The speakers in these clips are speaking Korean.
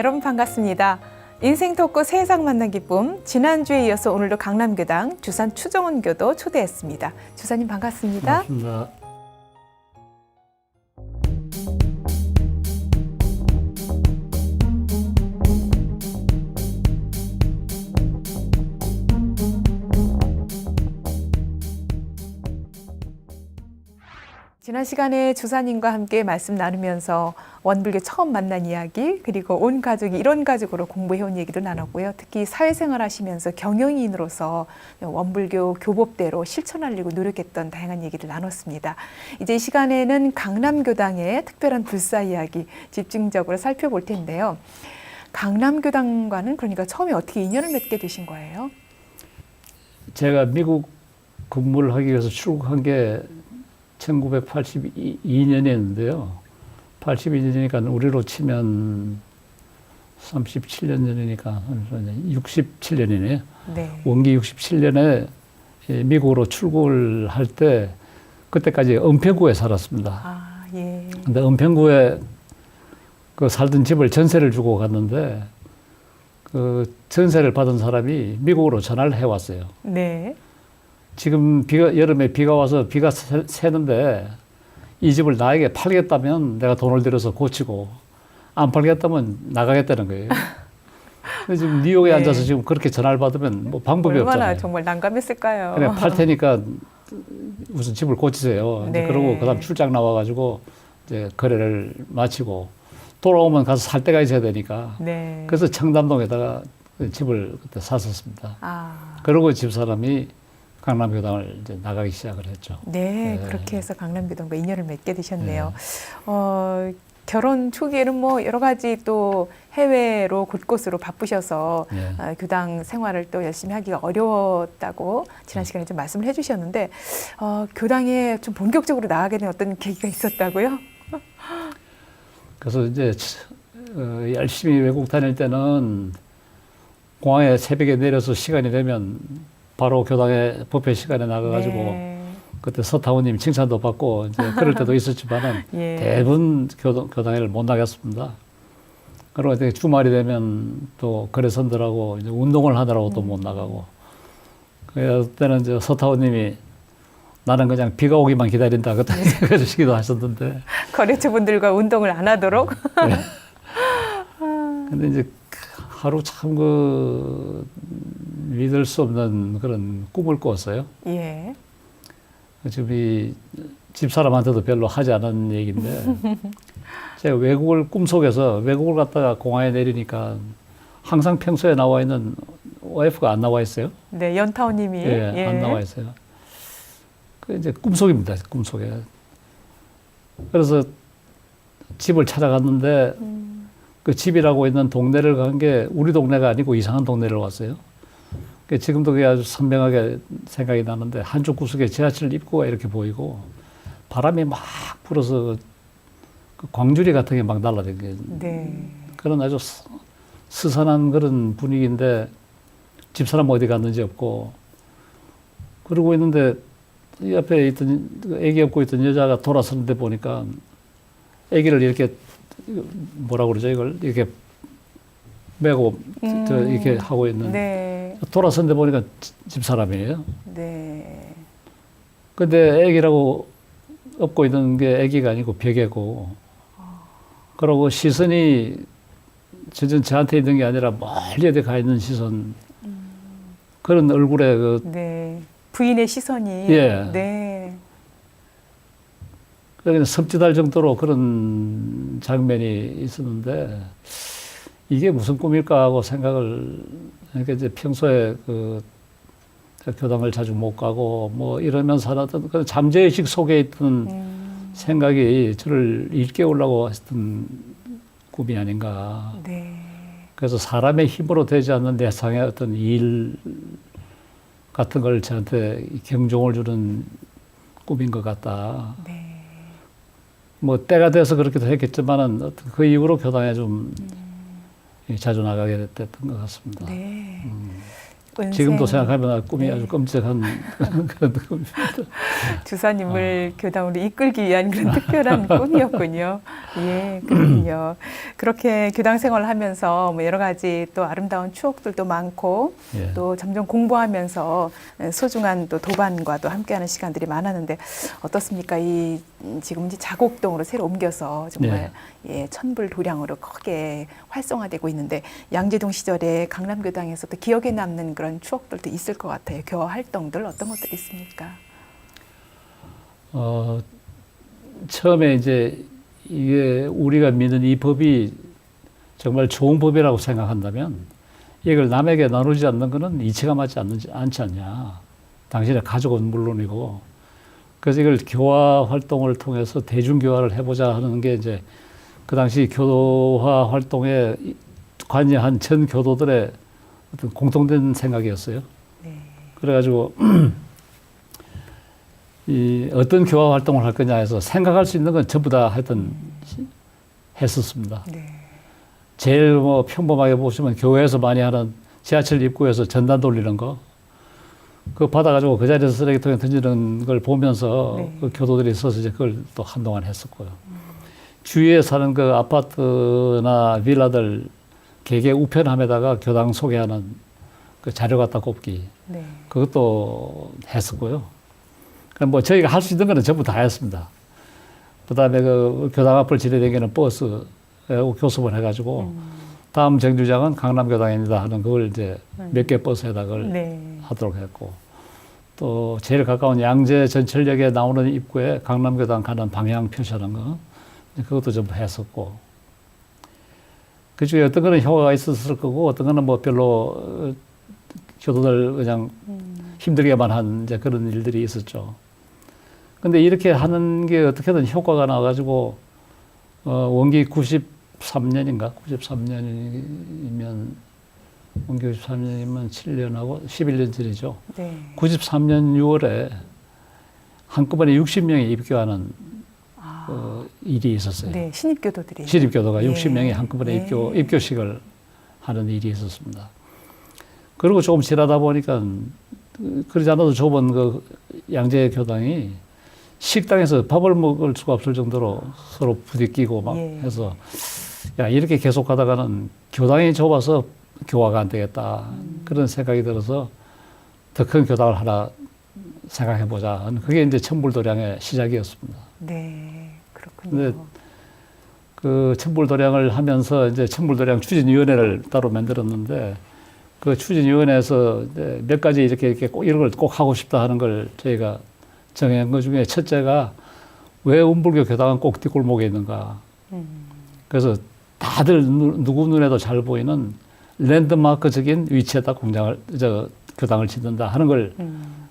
여러분 반갑습니다. 인생 토크 세상 만난 기쁨, 지난주에 이어서 오늘도 강남교당 주산 추정원교도 초대했습니다. 주사님 반갑습니다. 반갑습니다. 지난 시간에 주사님과 함께 말씀 나누면서 원불교 처음 만난 이야기, 그리고 온 가족이 이런 가족으로 공부해온 얘기도 나눴고요. 특히 사회생활 하시면서 경영인으로서 원불교 교법대로 실천하려고 노력했던 다양한 얘기를 나눴습니다. 이제 이 시간에는 강남교당의 특별한 불사 이야기 집중적으로 살펴볼 텐데요. 강남교당과는 그러니까 처음에 어떻게 인연을 맺게 되신 거예요? 제가 미국 근무를 하기 위해서 출국한 게 1982년이었는데요. 82년이니까 우리로 치면 37년 전이니까 67년이네요. 네. 원기 67년에 미국으로 출국을 할 때 그때까지 은평구에 살았습니다. 아, 예. 근데 은평구에 그 살던 집을 전세를 주고 갔는데 그 전세를 받은 사람이 미국으로 전화를 해왔어요. 네. 지금 여름에 비가 와서 비가 새는데 이 집을 나에게 팔겠다면 내가 돈을 들여서 고치고 안 팔겠다면 나가겠다는 거예요. 지금 뉴욕에 네. 앉아서 지금 그렇게 전화를 받으면 뭐 방법이 얼마나 없잖아요. 정말 난감했을까요? 그래 팔 테니까 우선 집을 고치세요. 네. 그러고 그다음 출장 나와가지고 이제 거래를 마치고 돌아오면 가서 살 데가 있어야 되니까. 네. 그래서 청담동에다가 집을 그때 샀었습니다. 아, 그러고 집사람이 강남교당을 이제 나가기 시작을 했죠. 네, 네. 그렇게 해서 강남교당과 인연을 맺게 되셨네요. 결혼 초기에는 뭐 여러 가지 또 해외로 곳곳으로 바쁘셔서 네. 교당 생활을 또 열심히 하기가 어려웠다고 지난 시간에 좀 말씀을 해주셨는데 교당에 좀 본격적으로 나가게 된 어떤 계기가 있었다고요? 그래서 이제 열심히 외국 다닐 때는 공항에 새벽에 내려서 시간이 되면 바로 교당에 법회 시간에 나가가지고 네. 그때 서타원님 칭찬도 받고 이제 그럴 때도 있었지만은 예. 대부분 교당회를 못 나갔습니다. 그리고 이제 주말이 되면 또 거래선들하고 이제 운동을 하느라고 또 못 나가고 그때는 이제 서타원님이 나는 그냥 비가 오기만 기다린다 그때 그러시기도 하셨는데 거래처분들과 운동을 안 하도록. 네. 근데 이제 하루 참 믿을 수 없는 그런 꿈을 꿨어요. 예. 지금 이 집사람한테도 별로 하지 않은 얘기인데 제가 외국을 꿈속에서 외국을 갔다가 공항에 내리니까 항상 평소에 나와 있는 와이프가 안 나와 있어요. 네, 연타오님이. 예, 안 나와 있어요. 그 이제 꿈속입니다. 꿈속에. 그래서 집을 찾아갔는데 그 집이라고 있는 동네를 간 게 우리 동네가 아니고 이상한 동네를 왔어요. 지금도 그게 아주 선명하게 생각이 나는데 한쪽 구석에 지하철 입구가 이렇게 보이고 바람이 막 불어서 그 광주리 같은 게 막 날아다니는 네. 그런 아주 스산한 그런 분위기인데 집사람 어디 갔는지 없고 그러고 있는데 이 앞에 있던 애기 업고 있던 여자가 돌아서는데 보니까 애기를 이렇게 뭐라 그러죠 이걸 이렇게 메고 이렇게 하고 있는 네. 돌아서는데 보니까 집사람이에요. 네. 근데 애기라고 업고 있는 게 애기가 아니고 베개고 그러고 시선이 저한테 있는 게 아니라 멀리 어디 가 있는 시선 그런 얼굴에 네. 부인의 시선이. 예. 네. 그냥 섬찟할 정도로 그런 장면이 있었는데 이게 무슨 꿈일까 하고 생각을 그러니까 이제 평소에 교당을 자주 못 가고 뭐 이러면서 살았던 그 잠재의식 속에 있던 생각이 저를 일깨우려고 했던 꿈이 아닌가. 네. 그래서 사람의 힘으로 되지 않는 내상의 어떤 일 같은 걸 저한테 경종을 주는 꿈인 것 같다. 네. 뭐 때가 돼서 그렇게도 했겠지만은 그 이후로 교당에 좀 자주 나가게 됐던 것 같습니다. 네. 지금도 생각하면 꿈이 아주 끔찍한 그런 꿈입니다. 주사님을 교당으로 이끌기 위한 그런 특별한 꿈이었군요. 예, 그렇군요. 그렇게 교당 생활을 하면서 뭐 여러 가지 또 아름다운 추억들도 많고 예. 또 점점 공부하면서 소중한 또 도반과도 함께하는 시간들이 많았는데 어떻습니까? 이 지금 이제 자곡동으로 새로 옮겨서 정말 예, 천불도량으로 크게 활성화되고 있는데 양재동 시절에 강남교당에서 또 기억에 남는 그런 추억들도 있을 것 같아요. 교화 활동들 어떤 것들이 있습니까? 처음에 이제 이게 우리가 믿는 이 법이 정말 좋은 법이라고 생각한다면 이걸 남에게 나누지 않는 것은 이치가 맞지 않지 않냐. 당신의 가족은 물론이고. 그래서 이걸 교화 활동을 통해서 대중교화를 해보자 하는 게 이제 그 당시 교화 활동에 관여한 전 교도들의 어떤 공통된 생각이었어요. 네. 그래가지고 이 어떤 교화 활동을 할 거냐 해서 생각할 수 있는 건 전부 다 하여튼 했었습니다. 네. 제일 뭐 평범하게 보시면 교회에서 많이 하는 지하철 입구에서 전단 돌리는 거, 그거 받아가지고 그 자리에서 쓰레기통에 던지는 걸 보면서 네. 그 교도들이 있어서 이제 그걸 또 한동안 했었고요. 주위에 사는 그 아파트나 빌라들 개개 우편함에다가 교당 소개하는 그 자료 갖다 꼽기, 네. 그것도 했었고요. 그럼 뭐 저희가 할 수 있는 거는 전부 다 했습니다. 그 다음에 그 교당 앞을 지나다니는 버스에 교섭을 해가지고 다음 정류장은 강남교당입니다 하는 그걸 이제 몇 개 버스에다 그걸 네. 하도록 했고, 또 제일 가까운 양재 전철역에 나오는 입구에 강남교당 가는 방향 표시하는 거, 그것도 전부 했었고, 그 중에 어떤 거는 효과가 있었을 거고 어떤 거는 뭐 별로 교도들 그냥 힘들게만 한 이제 그런 일들이 있었죠. 근데 이렇게 하는 게 어떻게든 효과가 나와가지고 원기 93년인가? 93년이면 원기 93년이면 7년하고 11년 전이죠. 네. 93년 6월에 한꺼번에 60명이 입교하는 일이 있었어요. 네, 신입교도들이. 신입교도가 예. 60명이 한꺼번에 예. 입교식을 하는 일이 있었습니다. 그리고 조금 지나다 보니까 그러지 않아도 좁은 그 양재 교당이 식당에서 밥을 먹을 수가 없을 정도로 서로 부딪히고 막 예. 해서 야, 이렇게 계속 가다가는 교당이 좁아서 교화가 안 되겠다. 그런 생각이 들어서 더 큰 교당을 하나 생각해보자. 그게 이제 천불도량의 시작이었습니다. 네, 그렇군요. 근데 그 천불도량을 하면서 이제 천불도량 추진위원회를 따로 만들었는데 그 추진위원회에서 이제 몇 가지 이렇게 꼭 이런 걸 꼭 하고 싶다 하는 걸 저희가 정한 것 중에 첫째가 왜 운불교 교당은 꼭 뒷골목에 있는가. 그래서 다들 누구 눈에도 잘 보이는 랜드마크적인 위치에다 교당을 짓는다 하는 걸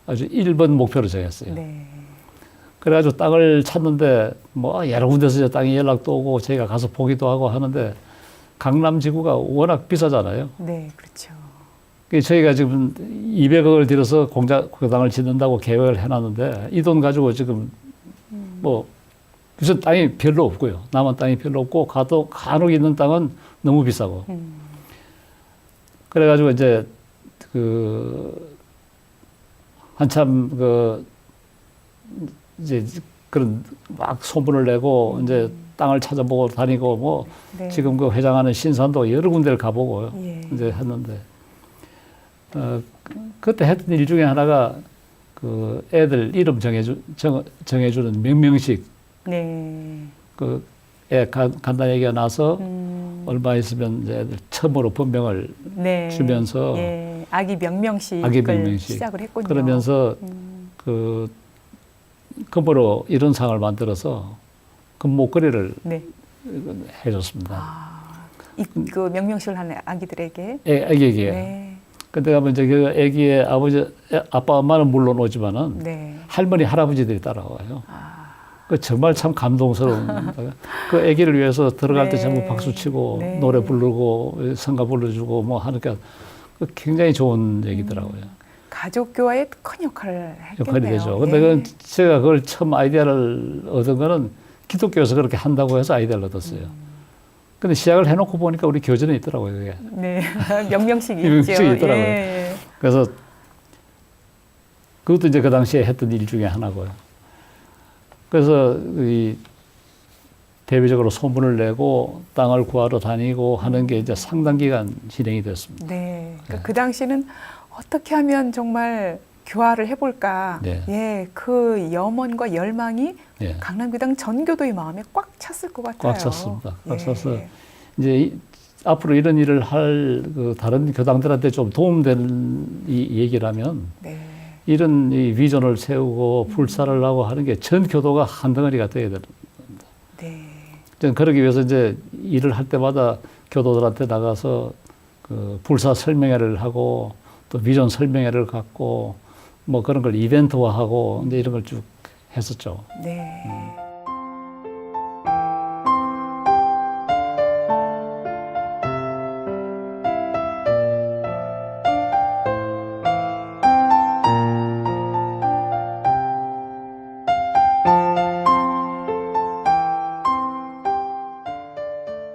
아주 1번 목표로 정했어요. 네. 그래가지고 땅을 찾는데 뭐 여러 군데서 이제 땅이 연락도 오고 저희가 가서 보기도 하고 하는데 강남 지구가 워낙 비싸잖아요. 네, 그렇죠. 저희가 지금 200억을 들여서 교당을 짓는다고 계획을 해놨는데 이 돈 가지고 지금 뭐 무슨 땅이 별로 없고요. 남은 땅이 별로 없고 간혹 있는 땅은 너무 비싸고. 그래가지고 이제 한참 이제 그런 막 소문을 내고 이제 땅을 찾아보고 다니고 뭐 네. 지금 그 회장하는 신산도 여러 군데를 가보고 예. 이제 했는데 그때 했던 일 중에 하나가 그 애들 이름 정해주는 명명식. 네. 그 애 간단히 얘기가 나서 얼마 있으면 이제 애들 처음으로 본명을 네. 주면서 예. 아기 명명식을 아기 명명식. 시작을 했군요. 그러면서 그 금으로 이런 상을 만들어서 금목걸이를 네. 해줬습니다. 그 명명식을 하는 아기들에게. 애기에게. 네. 그때 가면 이제 그 애기의 아빠, 엄마는 물론 오지만은 네. 할머니, 할아버지들이 따라와요. 그 정말 참 감동스러운. 그 애기를 위해서 들어갈 때 네. 전부 박수 치고 네. 노래 부르고 성가 불러주고 뭐 하니까 굉장히 좋은 얘기더라고요. 가족 교화에 큰 역할을 했겠네요. 역할이 되죠. 예. 근데 제가 그걸 처음 아이디어를 얻은 거는 기독교에서 그렇게 한다고 해서 아이디어를 얻었어요. 근데 시작을 해놓고 보니까 우리 교전에 있더라고요, 그게. 네. 명명식이 있죠. 명명식이 있더라고요. 예. 그래서 그것도 이제 그 당시에 했던 일 중에 하나고요. 그래서 이 대비적으로 소문을 내고 땅을 구하러 다니고 하는 게 이제 상당 기간 진행이 됐습니다. 네. 그러니까 그 당시는 어떻게 하면 정말 교화를 해볼까. 네. 예, 그 염원과 열망이 예. 강남교당 전교도의 마음에 꽉 찼을 것 같아요. 꽉 찼습니다. 꽉 예. 차서 이제 앞으로 이런 일을 할 그 다른 교당들한테 좀 도움되는 이 얘기를 하면 네. 이런 이 비전을 세우고 불사를 하고 하는 게 전 교도가 한 덩어리가 되어야 됩니다. 네. 저는 그러기 위해서 이제 일을 할 때마다 교도들한테 나가서 그 불사 설명회를 하고 또 비전 설명회를 갖고 뭐 그런 걸 이벤트화하고 이제 이런 걸 쭉 했었죠. 네.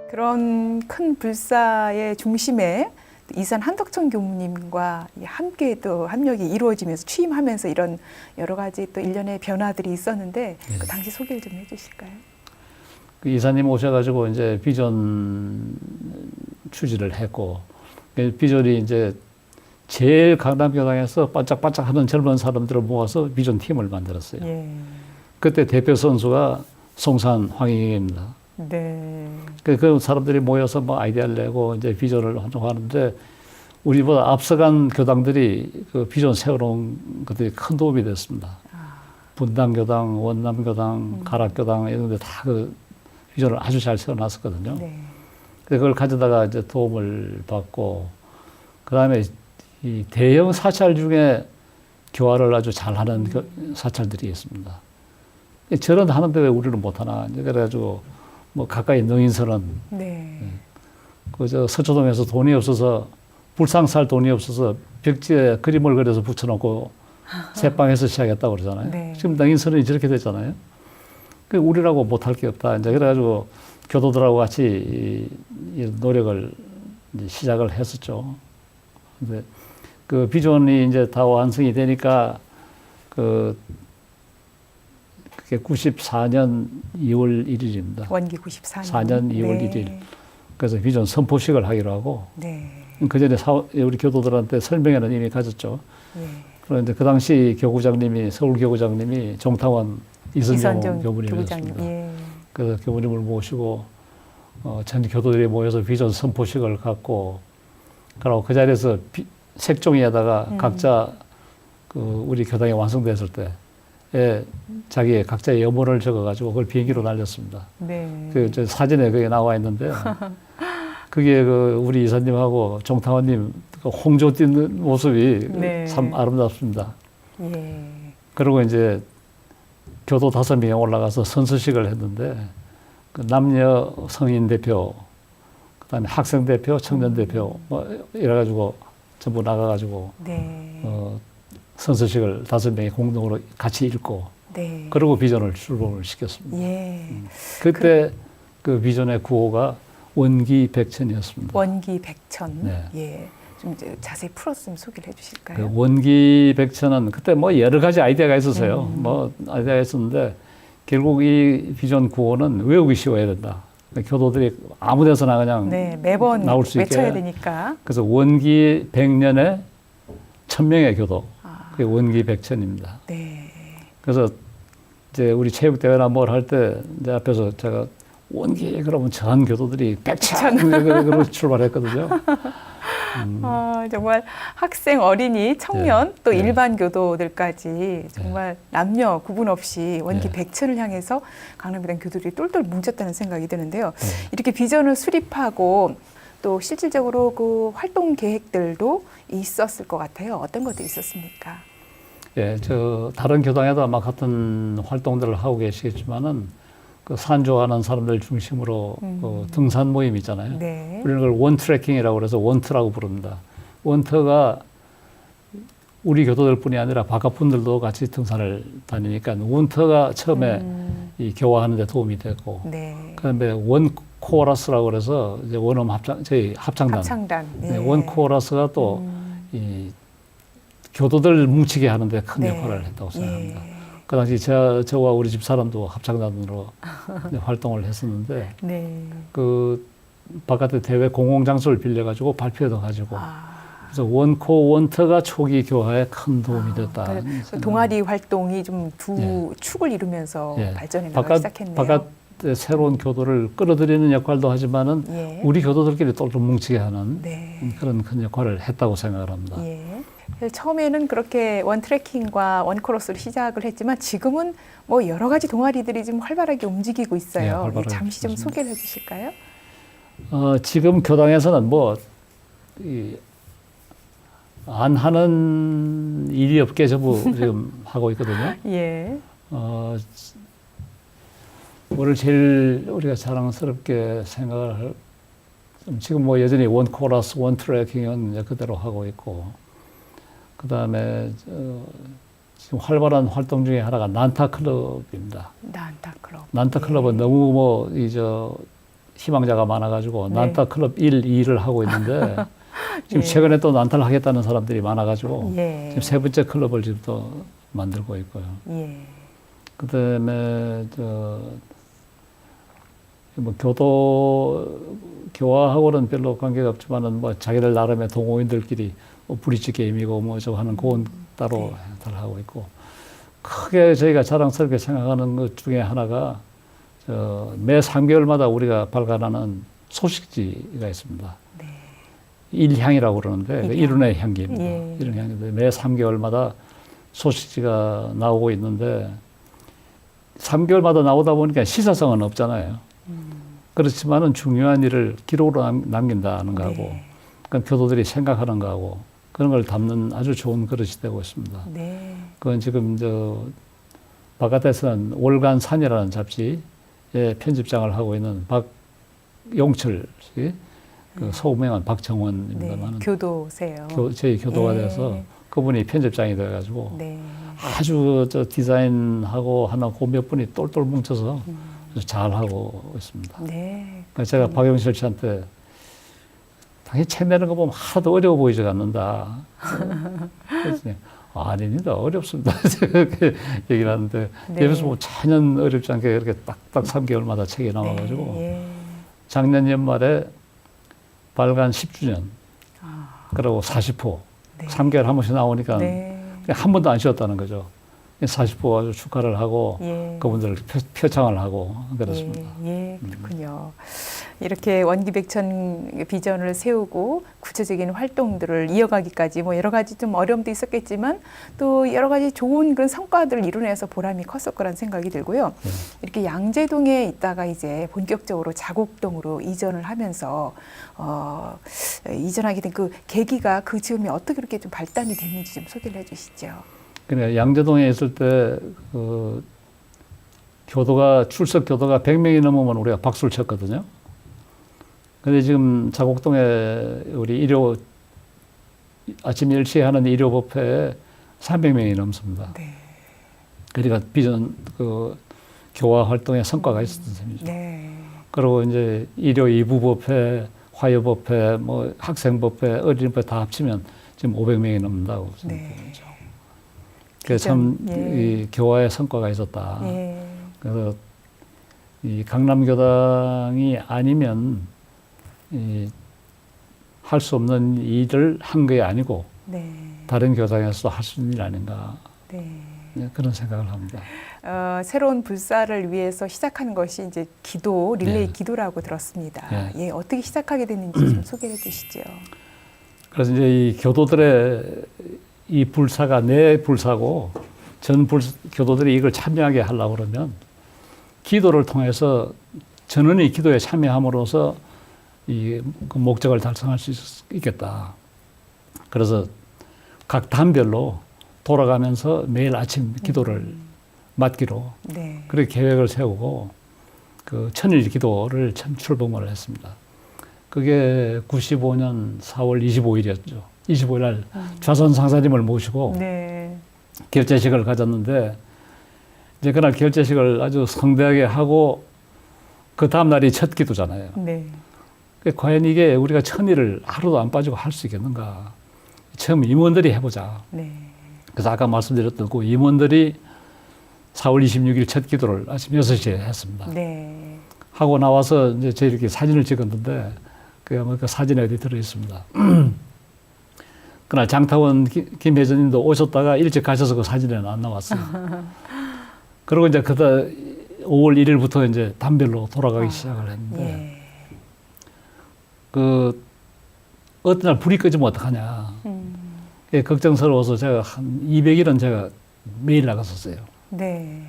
그런 큰 불사의 중심에 이산 한덕천 교무님과 함께 또 합력이 이루어지면서 취임하면서 이런 여러 가지 또 일련의 변화들이 있었는데 네. 그 당시 소개를 좀 해주실까요? 그 이사님 오셔가지고 이제 비전 추진을 했고 그 비전이 이제 제일 강남교당에서 반짝반짝하는 젊은 사람들을 모아서 비전 팀을 만들었어요. 예. 그때 대표 선수가 송산 황희경입니다. 네. 그 사람들이 모여서 뭐 아이디어를 내고 이제 비전을 하는데 우리보다 앞서간 교당들이 그 비전 세워놓은 것들이 큰 도움이 됐습니다. 분당교당, 원남교당, 가락교당 이런 데 다 그 비전을 아주 잘 세워놨었거든요. 네. 그걸 가져다가 이제 도움을 받고 그다음에 이 대형 사찰 중에 교화를 아주 잘하는 사찰들이 있습니다. 저런 하는데 왜 우리는 못하나? 그래가지고 뭐 가까이 능인선은 네. 그저 서초동에서 돈이 없어서 불상살 돈이 없어서 벽지에 그림을 그려서 붙여놓고 새방에서 시작했다고 그러잖아요. 네. 지금 능인선이 저렇게 됐잖아요. 그 우리라고 못할 게 없다. 이제 그래가지고 교도들하고 같이 이 노력을 이제 시작을 했었죠. 근데 그 비전이 이제 다 완성이 되니까 그게 94년 2월 1일입니다. 원기 94년. 4년 2월 네. 1일. 그래서 비전 선포식을 하기로 하고 네. 그 전에 우리 교도들한테 설명회는 이미 가졌죠. 예. 그런데 그 당시 교구장님이 서울 교구장님이 정타원 이선정 교무님이었습니다. 교구장님. 예. 그래서 교무님을 모시고 전 교도들이 모여서 비전 선포식을 갖고 그리고 그 자리에서 색종이에다가 각자 그 우리 교당이 완성됐을 때에 자기의 각자의 염원을 적어가지고 그걸 비행기로 날렸습니다. 네. 그 저 사진에 그게 나와 있는데 그게 그 우리 이사님하고 정타원님 그 홍조 뛰는 모습이 네. 참 아름답습니다. 예. 그리고 이제 교도 5명이 올라가서 선서식을 했는데 그 남녀 성인 대표, 그다음에 학생 대표, 청년 대표 뭐 이래가지고 전부 나가가지고 네. 선서식을 5명이 공동으로 같이 읽고 네. 그리고 비전을 출범을 시켰습니다. 예. 그때 그 비전의 구호가 원기 백천이었습니다. 원기 백천. 네. 예. 좀 이제 자세히 풀었으면 소개를 해주실까요? 그 원기 백천은 그때 뭐 여러 가지 아이디어가 있었어요. 뭐 아이디어가 있었는데 결국 이 비전 구호는 외우기 쉬워야 된다. 교도들이 아무 데서나 그냥 네, 매번 나올 수 외쳐야 있게. 되니까. 그래서 원기 100년에 1000명의 교도. 그게 원기 백천입니다. 네. 그래서 이제 우리 체육대회나 뭘 할 때 이제 앞에서 제가 원기 그러면 전 교도들이 백천 그러고 출발했거든요. 정말 학생, 어린이, 청년, 또 네. 일반 교도들까지 정말 남녀 구분 없이 원기 백천을 향해서 강남교당 교도들이 똘똘 뭉쳤다는 생각이 드는데요. 이렇게 비전을 수립하고 또 실질적으로 그 활동 계획들도 있었을 것 같아요. 어떤 것들이 있었습니까? 예, 저 다른 교당에도 아마 같은 활동들을 하고 계시겠지만은 그 산조하는 사람들 중심으로 그 등산 모임 있잖아요. 네. 우리는 그걸 원트래킹이라고 그래서 원트라고 부릅니다. 원트가 우리 교도들뿐이 아니라 바깥 분들도 같이 등산을 다니니까 원트가 처음에 이 교화하는 데 도움이 됐고 네. 그다음에 원 코러스라고 그래서 이제 원음 합창 저희 합창단 합창단. 네, 원 코러스가 또 이 교도들 뭉치게 하는데 큰 네. 역할을 했다고 생각합니다. 예. 그 당시 저와 우리 집 사람도 합창단으로 활동을 했었는데 네. 그 바깥에 대회 공공장소를 빌려가지고 발표도 가지고 아. 그래서 원코 원터가 초기 교화에 큰 도움이 됐다. 그러니까 동아리 활동이 좀 두 축을 이루면서 예. 발전해 나가기 시작했네요. 바깥에 새로운 교도를 끌어들이는 역할도 하지만은 예. 우리 교도들끼리 또 좀 뭉치게 하는 네. 그런 큰 역할을 했다고 생각을 합니다. 예. 그래서 처음에는 그렇게 원 트래킹과 원 코러스로 시작을 했지만 지금은 뭐 여러 가지 동아리들이 좀 활발하게 움직이고 예, 있어요. 활발하게 잠시 좀 있습니다. 소개를 해주실까요? 지금 교당에서는 안 하는 일이 없게 전부 지금 하고 있거든요. 예. 뭐를 제일 우리가 자랑스럽게 생각을 지금 뭐 여전히 원 코러스, 원 트래킹은 이제 그대로 하고 있고, 그 다음에 지금 활발한 활동 중에 하나가 난타 클럽입니다. 난타 클럽. 난타 클럽은 너무 희망자가 많아가지고 네. 난타 클럽 1, 2를 하고 있는데 지금 예. 최근에 또 난타를 하겠다는 사람들이 많아가지고 예. 지금 세 번째 클럽을 지금 또 만들고 있고요. 예. 그 다음에 뭐 교화하고는 별로 관계가 없지만은 뭐 자기들 나름의 동호인들끼리 뭐 브릿지 게임이고 뭐 저거 하는 그건 따로 하고 있고, 크게 저희가 자랑스럽게 생각하는 것 중에 하나가 매 3개월마다 우리가 발간하는 소식지가 있습니다. 네. 일향이라고 그러는데 일향. 일운의 향기입니다. 예. 일운의 향기인데 매 3개월마다 소식지가 나오고 있는데 3개월마다 나오다 보니까 시사성은 없잖아요. 그렇지만은 중요한 일을 기록으로 남긴다는 거하고, 네. 그러니까 교도들이 생각하는 거하고 그런 걸 담는 아주 좋은 그릇이 되고 있습니다. 네. 그건 지금 바깥에서는 월간산이라는 잡지의 편집장을 하고 있는 박용철 씨, 그 소유명한 박정원입니다만 네. 교도세요. 저희 교도가 예. 돼서 그분이 편집장이 돼가지고 네. 아주 디자인하고 하나 그 몇 분이 똘똘 뭉쳐서 잘 하고 있습니다. 네. 그래서 제가 박용철 씨한테 당연히 책 내는 거 보면 하나도 어려워 보이지 않는다. 그랬더니 아닙니다. 어렵습니다. 그렇게 얘기를 하는데 네. 옆에서 뭐 전혀 어렵지 않게 이렇게 딱딱 3개월마다 책이 나와가지고 네. 예. 작년 연말에 발간 10주년 아, 그리고 40호 네. 3개월 한 번씩 나오니까 네. 한 번도 안 쉬었다는 거죠. 40호 아주 축하를 하고 예. 그분들 표창을 하고 그렇습니다. 예, 그렇군요. 이렇게 원기백천 비전을 세우고 구체적인 활동들을 이어가기까지 뭐 여러 가지 좀 어려움도 있었겠지만 또 여러 가지 좋은 그런 성과들을 이뤄내서 보람이 컸을 거란 생각이 들고요. 네. 이렇게 양재동에 있다가 이제 본격적으로 자곡동으로 이전을 하면서 이전하게 된 그 계기가 그 즈음에 어떻게 그렇게 좀 발단이 됐는지 좀 소개를 해주시죠. 그러니까 양재동에 있을 때 출석 교도가 100명이 넘으면 우리가 박수를 쳤거든요. 근데 지금 자곡동에 우리 아침 10시에 하는 일요법회에 300명이 넘습니다. 네. 그러니까 비전 교화 활동에 성과가 있었던 셈이죠. 네. 그리고 이제 일요 2부 법회, 화요법회, 뭐 학생법회, 어린이법회 다 합치면 지금 500명이 넘는다고 생각합니다. 그래서 참 이 교화의 성과가 있었다. 예. 그래서 이 강남교당이 아니면 할 수 없는 일을 한 게 아니고 네. 다른 교당에서도 할 수 있는 일 아닌가 네. 그런 생각을 합니다. 새로운 불사를 위해서 시작한 것이 이제 기도, 릴레이 네. 기도라고 들었습니다. 네. 예, 어떻게 시작하게 됐는지 좀 소개해 주시죠. 그래서 이제 이 교도들의 이 불사가 내 불사고 교도들이 이걸 참여하게 하려고 그러면 기도를 통해서 전원이 기도에 참여함으로써 그 목적을 달성할 수 있겠다. 그래서 각 단별로 돌아가면서 매일 아침 기도를 맡기로 네. 그렇게 계획을 세우고 그 천일 기도를 출범을 했습니다. 그게 95년 4월 25일이었죠. 25일 날 좌선 상사님을 모시고 네. 결제식을 가졌는데 이제 그날 결제식을 아주 성대하게 하고 그 다음 날이 첫 기도잖아요. 네. 과연 이게 우리가 천일을 하루도 안 빠지고 할 수 있겠는가? 처음 임원들이 해보자. 네. 그래서 아까 말씀드렸던 그 임원들이 4월 26일 첫 기도를 아침 6시에 했습니다. 네. 하고 나와서 이제 제 이렇게 사진을 찍었는데 그 사진에 어디 들어 있습니다. 그날 장타원 김 회장님도 오셨다가 일찍 가셔서 그 사진에는 안 나왔어요. 그리고 이제 그다 5월 1일부터 이제 단별로 돌아가기 시작을 했는데 예. 그 어떤 날 불이 꺼지면 어떡하냐. 예, 걱정스러워서 제가 한 200일은 제가 매일 나갔었어요. 네.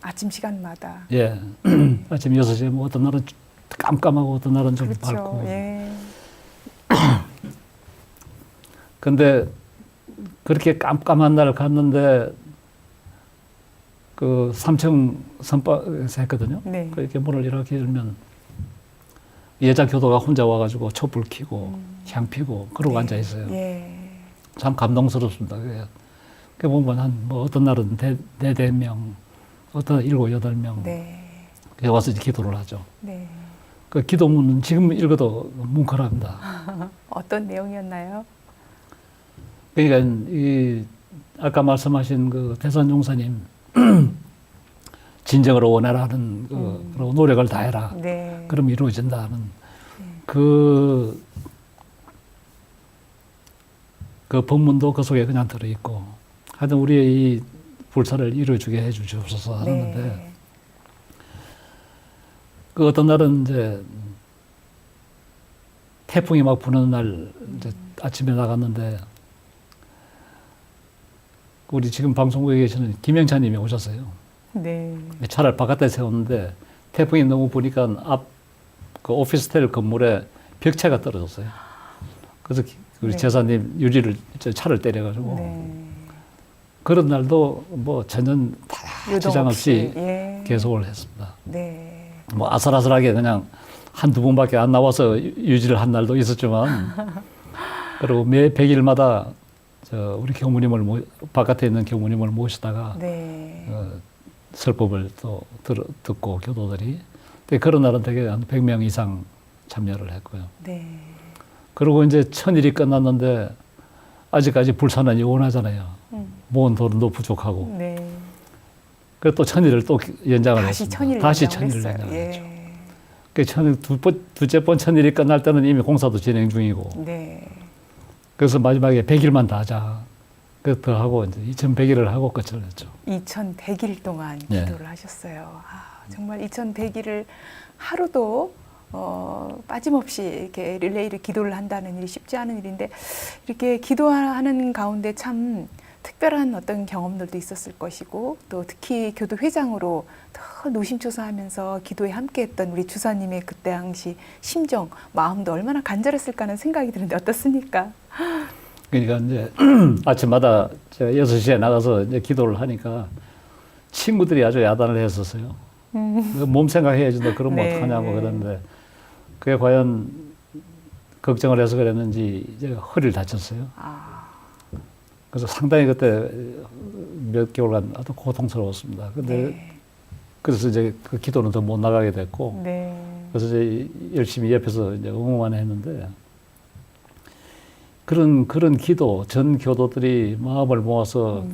아침 시간마다. 예. 아침 6시에 뭐 어떤 날은 깜깜하고 어떤 날은 좀 그렇죠. 밝고. 예. 근데 그렇게 깜깜한 날 갔는데 그 3층 선방에서 했거든요. 네. 그렇게 문을 이렇게 열면 여자 교도가 혼자 와가지고 촛불 켜고 향 피고 그러고 네. 앉아 있어요. 예. 참 감동스럽습니다. 그 보면 한 뭐 어떤 날은 네 명, 어떤 7, 8명 네. 와서 이제 기도를 하죠. 네. 그 기도문은 지금 읽어도 뭉클합니다. 어떤 내용이었나요? 그러니까 이 아까 말씀하신 그 대산 용사님 진정으로 원해라 하는 그리고 노력을 다해라. 네. 그럼 이루어진다 하는 그 본문도 그 속에 그냥 들어있고 하여튼 우리의 이 불사를 이루어주게 해주시옵소서 하는데 네. 그 어떤 날은 이제 태풍이 막 부는 날 이제 아침에 나갔는데 우리 지금 방송국에 계시는 김영찬님이 오셨어요. 네. 차를 바깥에 세웠는데 태풍이 너무 부니까 앞 그 오피스텔 건물에 벽체가 떨어졌어요. 그래서 우리 네. 제사님 유리를 차를 때려가지고 네. 그런 날도 뭐 전혀 다 지장 없이 예. 계속을 했습니다. 네. 뭐 아슬아슬하게 그냥 한두 번밖에 안 나와서 유지를 한 날도 있었지만 그리고 매 100일마다 우리 교무님을 바깥에 있는 교무님을 모시다가 네. 설법을 또 듣고 교도들이 그런 날은 되게 한 100명 이상 참여를 했고요. 네. 그리고 이제 천일이 끝났는데 아직까지 불사는 영원하잖아요. 모은 돈도 부족하고. 네. 그래서 또 천일을 또 연장을 다시 했습니다. 천일 다시 연장을 천일을 했어요. 연장을 했죠. 예. 그 두째 번 천일이 끝날 때는 이미 공사도 진행 중이고. 네. 그래서 마지막에 100일만 더 하자. 그래서 더 하고 이제 2100일을 하고 끝을 냈죠. 2100일 동안 예. 기도를 하셨어요. 정말 2100일을 하루도 빠짐없이 이렇게 릴레이를 기도를 한다는 일이 쉽지 않은 일인데 이렇게 기도하는 가운데 참 특별한 어떤 경험들도 있었을 것이고 또 특히 교도 회장으로 더 노심초사하면서 기도에 함께했던 우리 주사님의 그때 당시 심정, 마음도 얼마나 간절했을까 하는 생각이 드는데 어떻습니까? 그러니까 이제 아침마다 제가 6시에 나가서 이제 기도를 하니까 친구들이 아주 야단을 했었어요. 몸 생각해야지 너 그러면 네. 어떡하냐고 그랬는데 그게 과연 걱정을 해서 그랬는지 이제 허리를 다쳤어요. 그래서 상당히 그때 몇 개월간 아주 고통스러웠습니다. 근데 네. 그래서 이제 그 기도는 더 못 나가게 됐고 네. 그래서 이제 열심히 옆에서 이제 응원만 했는데 그런 기도 전 교도들이 마음을 모아서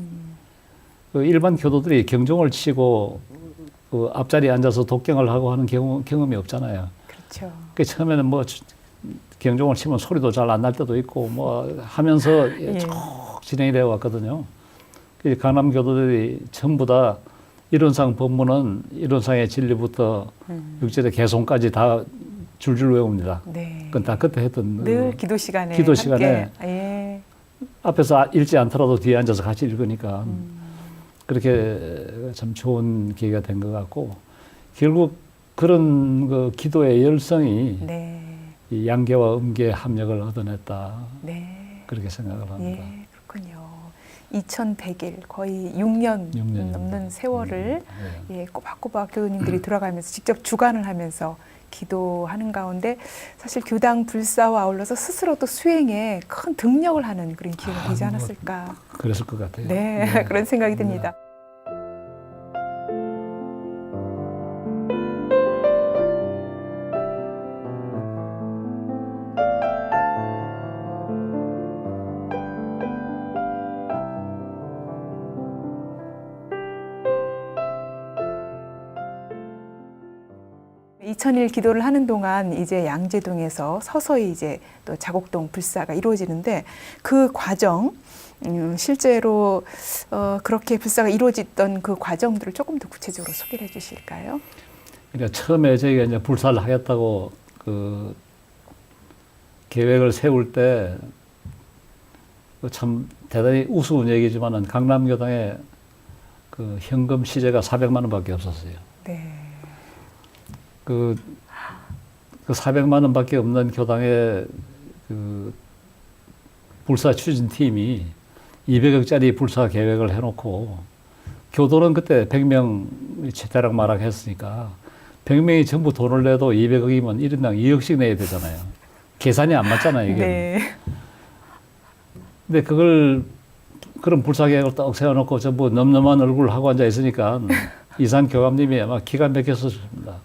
그 일반 교도들이 경종을 치고 그 앞자리에 앉아서 독경을 하고 하는 경험이 없잖아요. 그렇죠. 그 처음에는 뭐 경종을 치면 소리도 잘 안 날 때도 있고 뭐 하면서 쭉 진행이 되어 왔거든요. 그 강남 교도들이 전부 다 이론상 법문은 이론상의 진리부터 육절의 개송까지 다 줄줄 외웁니다. 네. 그건 다 그때 했던 늘 기도 시간에 기도 시간에 함께. 예. 앞에서 읽지 않더라도 뒤에 앉아서 같이 읽으니까 그렇게 참 좋은 계기가 된 것 같고 결국 그런 그 기도의 열성이 네. 이 양계와 음계의 합력을 얻어냈다. 네. 그렇게 생각을 합니다. 예, 그렇군요. 2100일 거의 6년 6년입니다. 넘는 세월을 네. 예, 꼬박꼬박 교우님들이 들어가면서 직접 주관을 하면서 기도하는 가운데 사실 교당 불사와 아울러서 스스로도 수행에 큰 등력을 하는 그런 기회가 되지 않았을까. 그랬을 것 같아요. 네, 그런 생각이 듭니다. 2000일 기도를 하는 동안 이제 양재동에서 서서히 이제 또 자곡동 불사가 이루어지는데 그 과정, 실제로 그렇게 불사가 이루어졌던 그 과정들을 조금 더 구체적으로 소개를 해주실까요? 그러니까 처음에 저희가 이제 불사를 하겠다고 그 계획을 세울 때 참 대단히 우스운 얘기지만은 강남교당에 그 현금 시재가 400만 원밖에 없었어요. 네. 그 400만 원밖에 없는 교당에 그 불사 추진팀이 200억짜리 불사 계획을 해놓고 교도는 그때 100명 대략 말하겠으니까 100명이 전부 돈을 내도 200억이면 1인당 2억씩 내야 되잖아요. 계산이 안 맞잖아요, 이게. 네. 근데 그런 불사 계획을 딱 세워놓고 전부 넘넘한 얼굴 하고 앉아 있으니까 이산 교감님이 아마 기가 막혔었습니다.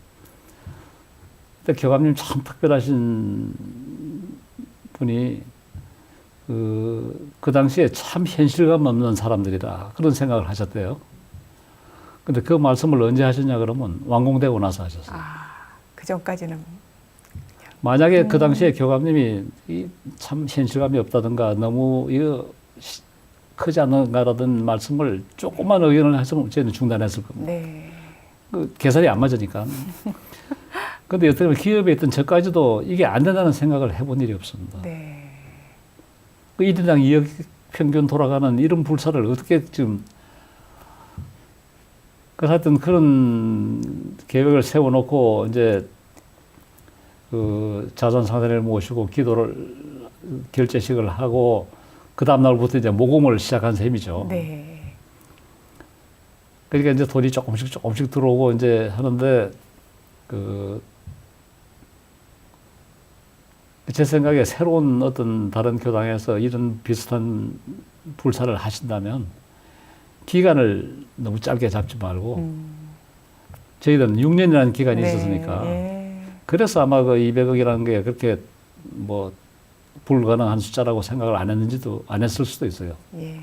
근데 교감님 참 특별하신 분이 그 당시에 참 현실감 없는 사람들이다. 그런 생각을 하셨대요. 근데 그 말씀을 언제 하셨냐 그러면 완공되고 나서 하셨어요. 그 전까지는. 만약에 그 당시에 교감님이 참 현실감이 없다든가 너무 이거 크지 않은가라는 말씀을 조금만 의견을 했으면 저희는 중단했을 겁니다. 네. 그 계산이 안 맞으니까. 근데 어떻게 보면 기업에 있던 저까지도 이게 안 된다는 생각을 해본 일이 없습니다. 네. 그 1인당 2억 평균 돌아가는 이런 불사를 어떻게 지금 하여튼 그런 계획을 세워놓고 이제 그 자선사들을 모시고 기도를 결제식을 하고 그 다음 날부터 이제 모금을 시작한 셈이죠. 네. 그러니까 이제 돈이 조금씩 들어오고 이제 하는데 제 생각에 새로운 어떤 다른 교당에서 이런 비슷한 불사를 하신다면 기간을 너무 짧게 잡지 말고 저희들은 6년이라는 기간이 네. 있었으니까 예. 그래서 아마 그 200억이라는 게 그렇게 뭐 불가능한 숫자라고 생각을 안 했을 수도 있어요. 예.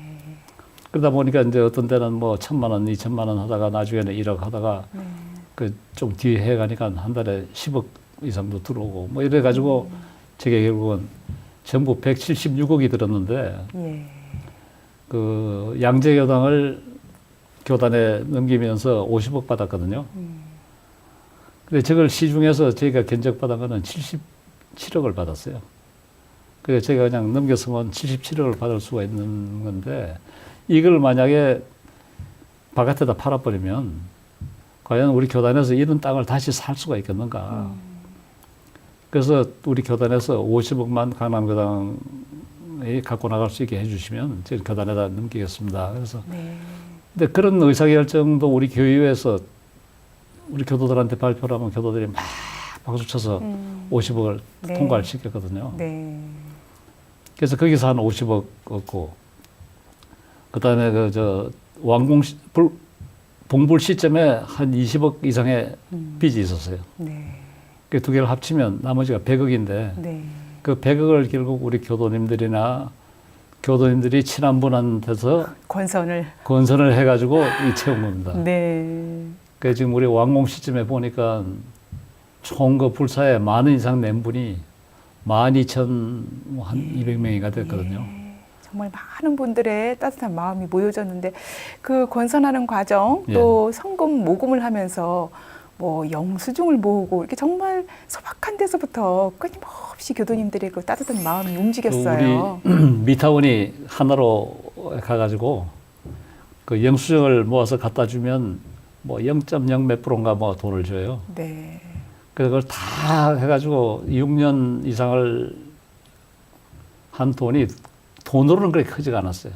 그러다 보니까 이제 어떤 때는 뭐 1000만 원, 2000만 원 하다가 나중에는 1억 하다가 그 좀 뒤에 해가니까 한 달에 10억 이상도 들어오고 뭐 이래 가지고 저게 결국은 전부 176억이 들었는데 예. 그 양재교당을 교단에 넘기면서 50억 받았거든요. 근데 저걸 시중에서 저희가 견적받은 거는 77억을 받았어요. 그래서 제가 그냥 넘겼으면 77억을 받을 수가 있는 건데 이걸 만약에 바깥에다 팔아버리면 과연 우리 교단에서 이런 땅을 다시 살 수가 있겠는가. 그래서 우리 교단에서 50억만 강남교당에 갖고 나갈 수 있게 해주시면 저희 교단에다 넘기겠습니다. 그래서 네. 근데 그런 의사결정도 우리 교회에서 우리 교도들한테 발표를 하면 교도들이 막 박수 쳐서 50억을 네. 통과를 시켰거든요. 네. 그래서 거기서 한 50억 얻고, 그 다음에 봉불 시점에 한 20억 이상의 빚이 있었어요. 네. 그 두 개를 합치면 나머지가 100억인데, 네. 그 100억을 결국 우리 교도님들이 친한 분한테서 건선을 해가지고 채운 겁니다. 네. 그 지금 우리 완공 시점에 보니까 총 그 불사에 10,000원 이상 낸 분이 12,200명이가 됐거든요. 예. 정말 많은 분들의 따뜻한 마음이 모여졌는데 그 건선하는 과정 또 성금 모금을 하면서 뭐 영수증을 모으고 이렇게 정말 소박한 데서부터 끊임없이 교도님들의 그 따뜻한 마음이 움직였어요. 우리 미타원이 하나로 가가지고 그 영수증을 모아서 갖다 주면 뭐 0.0 몇 프로인가 뭐 돈을 줘요. 네. 그래서 그걸 다 해가지고 6년 이상을 한 돈이 돈으로는 그렇게 크지가 않았어요.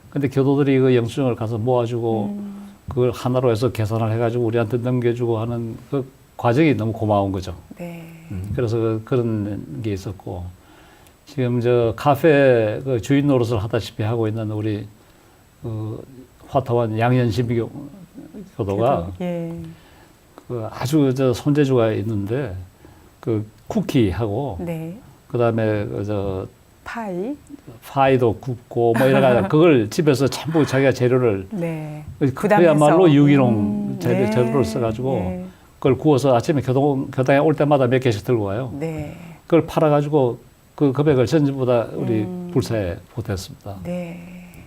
근데 교도들이 그 영수증을 가서 모아주고 그걸 하나로 해서 계산을 해가지고 우리한테 넘겨주고 하는 그 과정이 너무 고마운 거죠. 네. 그래서 그런 게 있었고, 지금 저 카페 그 주인 노릇을 하다시피 하고 있는 우리 화타원 양현심 교도가 예. 그 아주 저 손재주가 있는데 그 쿠키하고 네. 그다음에 파이도 굽고 뭐 이런 거 그걸 집에서 전부 자기가 재료를 네. 그야말로 유기농 네. 재료를 써가지고 그걸 구워서 아침에 교당에 올 때마다 몇 개씩 들고 와요. 네. 그걸 팔아가지고 그 금액을 전부 다 우리 불사에 보탰습니다. 네.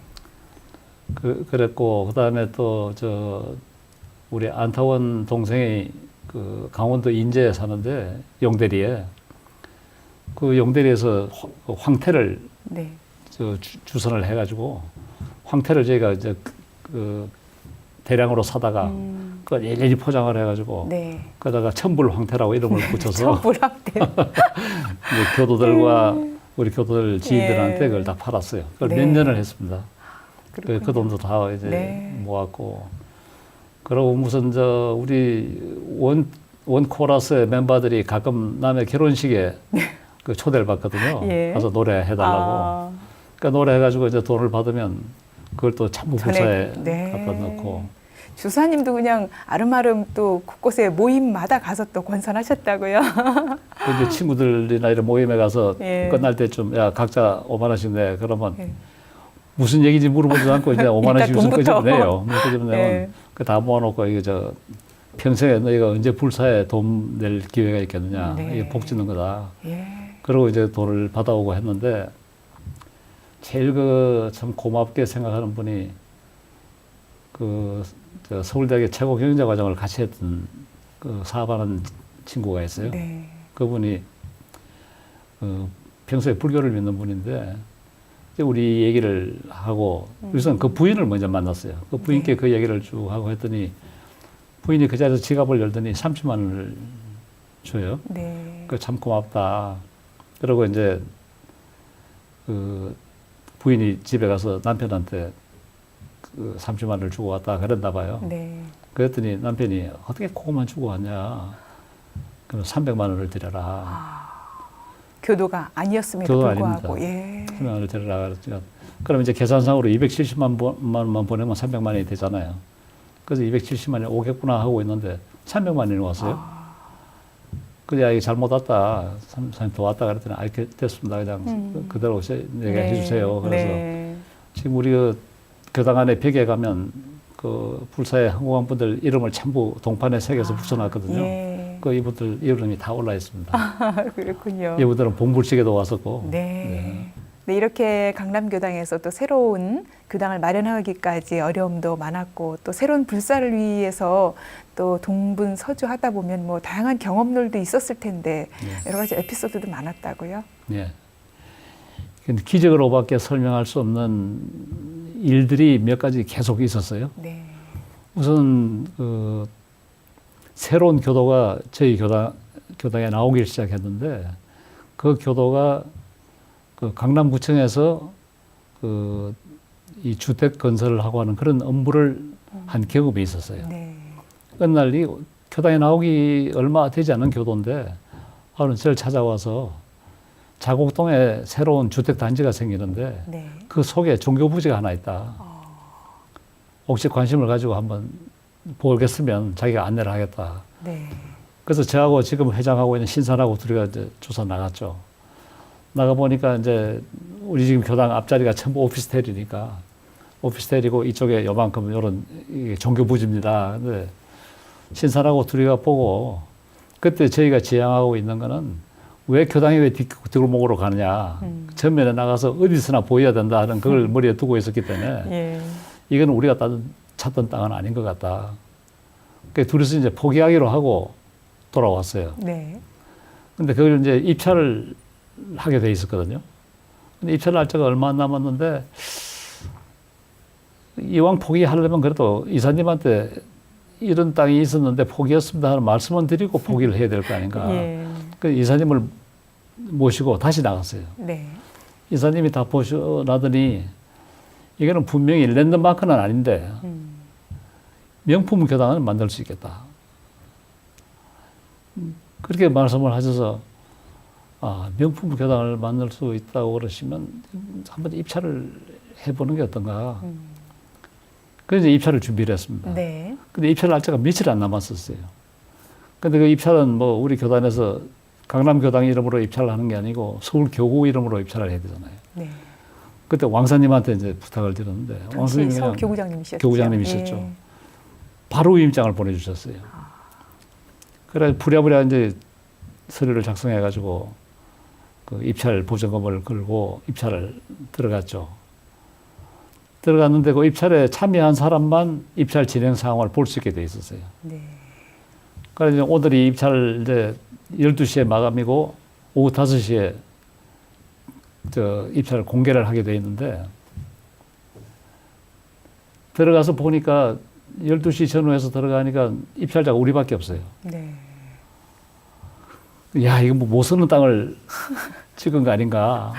그랬고 그다음에 또 우리 안타원 동생이 그 강원도 인제에 사는데 용대리에 그 용대리에서 황태를 네. 주선을 해가지고 황태를 저희가 이제 그 대량으로 사다가 그걸 일일이 포장을 해가지고 네. 그러다가 천불 황태라고 이름을 붙여서 천불황태. 이제 교도들과 우리 교도들 지인들한테 예. 그걸 다 팔았어요. 그걸 네. 몇 년을 했습니다. 그렇군요. 그 돈도 다 이제 네. 모았고 그러고 무슨 우리 원 코러스의 멤버들이 가끔 남의 결혼식에 그 초대를 받거든요. 예. 가서 노래해달라고. 그러니까 노래해가지고 이제 돈을 받으면 그걸 또 참부 불사에 네. 갖다 넣고. 주사님도 그냥 아름아름 또 곳곳에 모임마다 가서 또 권선하셨다고요. 그 이제 친구들이나 이런 모임에 가서 예. 끝날 때쯤 야 각자 5만 원씩 내. 그러면 예. 무슨 얘기인지 물어보지도 않고 이제 5만 원씩 무슨 돈부터. 끄집어내요. 끄집어내면 예. 그 다 모아놓고 이게 평생에 너희가 언제 불사에 돈 낼 기회가 있겠느냐. 네. 이게 복 짓는 거다. 예. 그러고 이제 돈을 받아오고 했는데 제일 참 고맙게 생각하는 분이 서울대학의 최고 경영자 과정을 같이 했던 그 사업하는 친구가 있어요. 네. 그분이 평소에 불교를 믿는 분인데 이제 우리 얘기를 하고 우선 그 부인을 먼저 만났어요. 그 부인께 그 얘기를 쭉 하고 했더니 부인이 그 자리에서 지갑을 열더니 30만 원을 줘요. 네. 그 참 고맙다. 그러고 이제 그 부인이 집에 가서 남편한테 그 30만 원을 주고 왔다 그랬나 봐요. 네. 그랬더니 남편이 어떻게 그거만 주고 왔냐. 그럼 300만 원을 드려라. 교도가 아니었음에도 교도가 불구하고. 아닙니다. 예. 300만 원을 드려라. 그랬죠. 그럼 이제 계산상으로 270만 원만 보내면 300만 원이 되잖아요. 그래서 270만 원이 오겠구나 하고 있는데 300만 원이 왔어요. 그래, 이게 잘못 왔다. 3도 더 왔다 그랬더니, 됐습니다. 그냥 그대로 얘기해주세요. 그래서 네. 지금 우리 교당 안에 벽에 가면 그 불사의 항공관 분들 이름을 전부 동판에 새겨서 붙여놨거든요. 예. 그 이분들 이름이 다 올라 있습니다. 그렇군요. 이분들은 봉불식에도 왔었고. 네. 네, 이렇게 강남교당에서 또 새로운 교당을 마련하기까지 어려움도 많았고 또 새로운 불사를 위해서 또 동분서주하다 보면 뭐 다양한 경험들도 있었을 텐데 여러 가지 에피소드도 많았다고요? 네. 근데 기적으로밖에 설명할 수 없는 일들이 몇 가지 계속 있었어요. 네. 우선 새로운 교도가 저희 교당에 나오기 시작했는데 그 교도가 그 강남구청에서 이 주택 건설을 하고 하는 그런 업무를 한 경험이 있었어요. 네. 어느 날 이 교당에 나오기 얼마 되지 않은 교도인데 하루는 저를 찾아와서 자곡동에 새로운 주택 단지가 생기는데 네. 그 속에 종교 부지가 하나 있다. 혹시 관심을 가지고 한번 보겠으면 자기가 안내를 하겠다. 네. 그래서 저하고 지금 회장하고 있는 신선하고 둘이가 이제 조사 나갔죠. 나가 보니까 이제 우리 지금 교당 앞자리가 전부 오피스텔이니까 오피스텔이고 이쪽에 요만큼 이런 종교 부지입니다. 근데 신선하고 둘이가 보고 그때 저희가 지향하고 있는 거는 왜 교당이 왜 뒷골목으로 가느냐. 전면에 나가서 어디서나 보여야 된다 하는 그걸 머리에 두고 있었기 때문에 예. 이건 우리가 찾던 땅은 아닌 것 같다. 그래서 둘이서 이제 포기하기로 하고 돌아왔어요. 네. 근데 그걸 이제 입찰을 하게 돼 있었거든요. 근데 입찰 날짜가 얼마 안 남았는데 이왕 포기하려면 그래도 이사님한테 이런 땅이 있었는데 포기했습니다 하는 말씀은 드리고 포기를 해야 될 거 아닌가. 예. 그 이사님을 모시고 다시 나갔어요. 네. 이사님이 다 보셔나더니 이거는 분명히 랜드마크는 아닌데 명품 교당을 만들 수 있겠다. 그렇게 말씀을 하셔서 명품 교당을 만들 수 있다고 그러시면 한번 입찰을 해보는 게 어떤가. 그래서 입찰을 준비를 했습니다. 네. 근데 입찰 날짜가 며칠 안 남았었어요. 근데 그 입찰은 뭐 우리 교단에서 강남교당 이름으로 입찰을 하는 게 아니고 서울교구 이름으로 입찰을 해야 되잖아요. 네. 그때 왕사님한테 이제 부탁을 드렸는데 왕사님이 그냥 교구장님이셨죠. 교구장님이셨죠. 예. 바로 위임장을 보내주셨어요. 그래 부랴부랴 이제 서류를 작성해가지고 그 입찰 보증금을 걸고 입찰을 들어갔죠. 들어갔는데 그 입찰에 참여한 사람만 입찰 진행 상황을 볼 수 있게 돼 있었어요. 네. 그래서 이제 오늘이 입찰 이제 12시에 마감이고 오후 5시에 저 입찰 공개를 하게 돼 있는데 들어가서 보니까 12시 전후해서 들어가니까 입찰자가 우리밖에 없어요. 네. 야, 이거 뭐 못 쓰는 땅을 찍은 거 아닌가.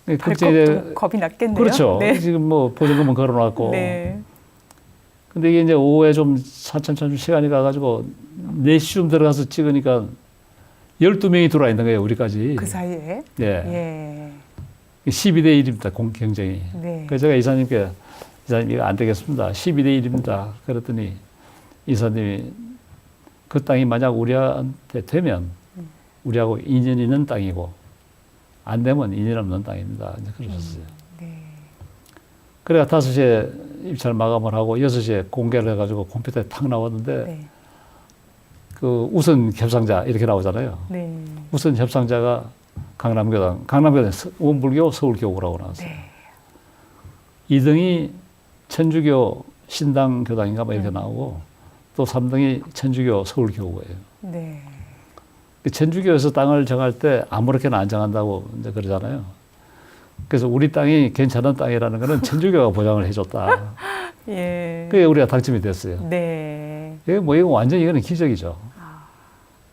발톱도 겁이 났겠네요. 그렇죠. 네. 지금 뭐 보증금은 걸어놨고. 네. 근데 이게 이제 오후에 좀 차츰 시간이 가가지고 4시쯤 들어가서 찍으니까 12명이 들어와 있는 거예요, 우리까지. 그 사이에. 예. 예. 12대 1입니다, 경쟁이. 네. 그래서 제가 이사님께, 이사님 이거 안 되겠습니다. 12대 1입니다. 그랬더니 이사님이 그 땅이 만약 우리한테 되면 우리하고 인연 있는 땅이고 안 되면 인연 없는 땅입니다. 이제 그러셨어요. 네. 그래가 5시에 입찰 마감을 하고 6시에 공개를 해가지고 컴퓨터에 탁 나왔는데 네. 그 우선 협상자 이렇게 나오잖아요. 네. 우선 협상자가 강남교당 원불교 서울교구라고 나왔어요. 네. 2등이 천주교 신당교당인가 뭐 이렇게 나오고 또 3등이 천주교 서울교구예요. 네. 천주교에서 땅을 정할 때 아무렇게나 안 정한다고 이제 그러잖아요. 그래서 우리 땅이 괜찮은 땅이라는 거는 천주교가 보장을 해줬다. 예. 그게 우리가 당첨이 됐어요. 네. 이게 뭐 이거 완전 이거는 기적이죠.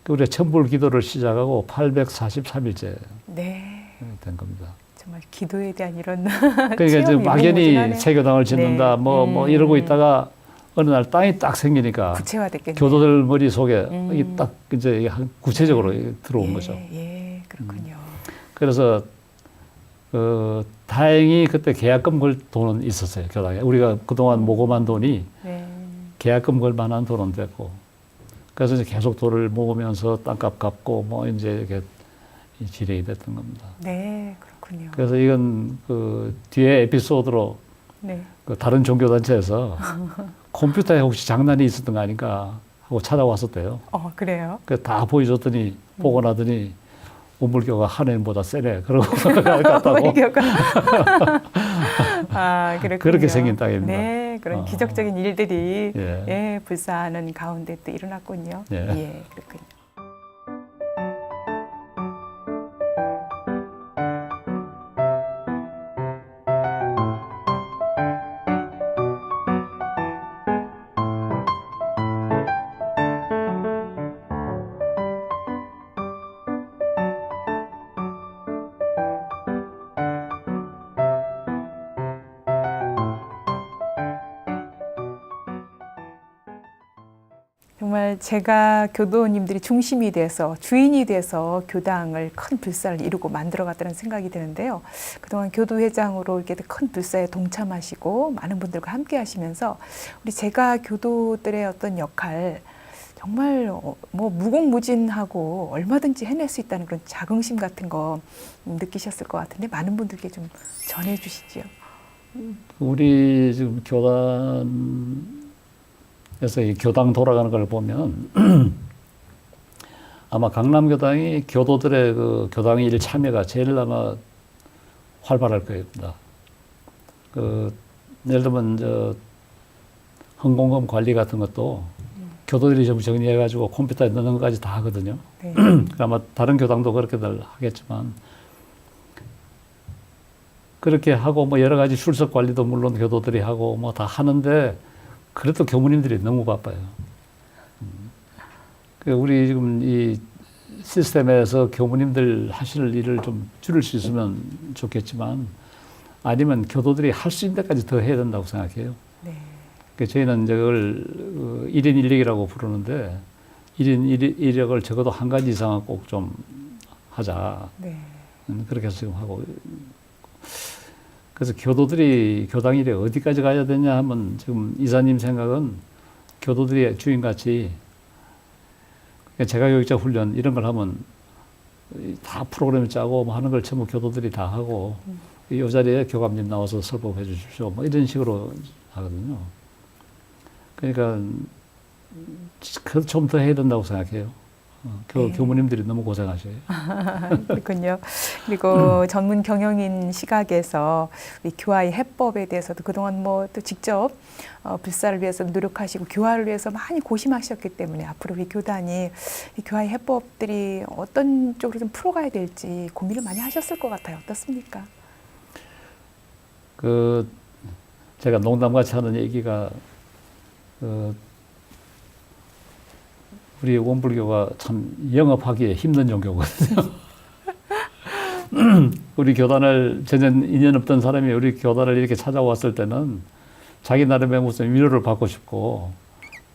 우리가 천불 기도를 시작하고 843일째 네. 된 겁니다. 정말 기도에 대한 이런 그러니까 이제 체험이 막연히 무궁무진하네요. 세교당을 짓는다, 네. 뭐 이러고 있다가 어느 날 땅이 딱 생기니까 구체화됐겠네요. 교도들 머릿속에 이게 딱 이제 구체적으로 들어온 예, 거죠. 예, 그렇군요. 그래서 다행히 그때 계약금 걸 돈은 있었어요, 교당에. 우리가 그동안 모금한 돈이 네. 계약금 걸 만한 돈은 됐고. 그래서 이제 계속 돈을 모으면서 땅값 갚고 뭐 이제 이렇게 진행이 됐던 겁니다. 네, 그렇군요. 그래서 이건 그 뒤에 에피소드로 네. 그 다른 종교단체에서 컴퓨터에 혹시 장난이 있었던 거 아닌가 하고 찾아왔었대요. 그래요? 그 다 보여줬더니 보고 나더니 우물교가 한해보다 세네. 그러고 갔다고. 그렇군요. 그렇게 생긴 땅입니다. 네, 그런 기적적인 일들이 예. 예, 불사하는 가운데 또 일어났군요. 예. 예, 그렇군요. 정말 제가 교도님들이 중심이 돼서 주인이 돼서 교당을 큰 불사를 이루고 만들어갔다는 생각이 드는데요. 그동안 교도회장으로 이렇게 큰 불사에 동참하시고 많은 분들과 함께 하시면서 우리 제가 교도들의 어떤 역할 정말 뭐 무궁무진하고 얼마든지 해낼 수 있다는 그런 자긍심 같은 거 느끼셨을 것 같은데 많은 분들께 좀 전해 주시죠. 우리 지금 교단에서 이 교당 돌아가는 걸 보면 아마 강남교당이 교도들의 그 교당 일 참여가 제일 아마 활발할 겁니다. 그 예를 들면 저 헌공금 관리 같은 것도 교도들이 좀 정리해가지고 컴퓨터에 넣는 것까지 다 하거든요. 네. 아마 다른 교당도 그렇게들 하겠지만 그렇게 하고 뭐 여러 가지 출석 관리도 물론 교도들이 하고 뭐 다 하는데 그래도 교무님들이 너무 바빠요. 우리 지금 이 시스템에서 교무님들 하실 일을 좀 줄일 수 있으면 좋겠지만 아니면 교도들이 할 수 있는 데까지 더 해야 된다고 생각해요. 네. 저희는 이걸 1인 1력이라고 부르는데 1인 1력을 적어도 한 가지 이상은 꼭 좀 하자. 네. 그렇게 해서 지금 하고. 그래서 교도들이 교당 일에 어디까지 가야 되냐 하면 지금 이사님 생각은 교도들이 주인같이 재가교육자 훈련 이런 걸 하면 다 프로그램을 짜고 뭐 하는 걸 전부 교도들이 다 하고 이 자리에 교감님 나와서 설법해 주십시오. 뭐 이런 식으로 하거든요. 그러니까 좀 더 해야 된다고 생각해요. 네. 교무님들이 너무 고생하셔요. 그렇군요. 그리고 전문 경영인 시각에서 우리 교화의 해법에 대해서도 그동안 뭐 또 직접 불사를 위해서 노력하시고 교화를 위해서 많이 고심하셨기 때문에 앞으로 우리 교단이 이 교화의 해법들이 어떤 쪽으로 좀 풀어가야 될지 고민을 많이 하셨을 것 같아요. 어떻습니까? 제가 농담같이 하는 얘기가 우리 원불교가 참 영업하기에 힘든 종교거든요. 우리 교단을 전혀 인연 없던 사람이 우리 교단을 이렇게 찾아왔을 때는 자기 나름의 무슨 위로를 받고 싶고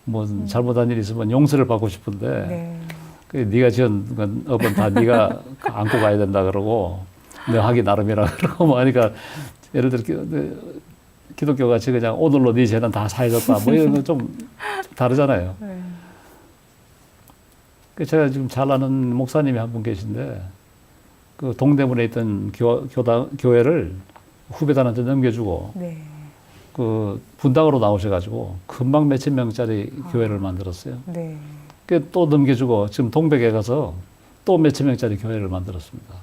뭐 잘못한 일이 있으면 용서를 받고 싶은데 네. 네가 지은 건 업은 다 네가 안고 가야 된다 그러고 너 하기 나름이라 그러고 뭐 하니까 예를 들어 기독교 같이 그냥 오늘로 네 죄는 다 사해졌다 뭐 이런 건 좀 다르잖아요. 네. 제가 지금 잘 아는 목사님이 한 분 계신데 그 동대문에 있던 교회를 후배단한테 넘겨주고 네. 그 분당으로 나오셔가지고 금방 몇천 명짜리 교회를 만들었어요. 네. 또 넘겨주고 지금 동백에 가서 또 몇천 명짜리 교회를 만들었습니다.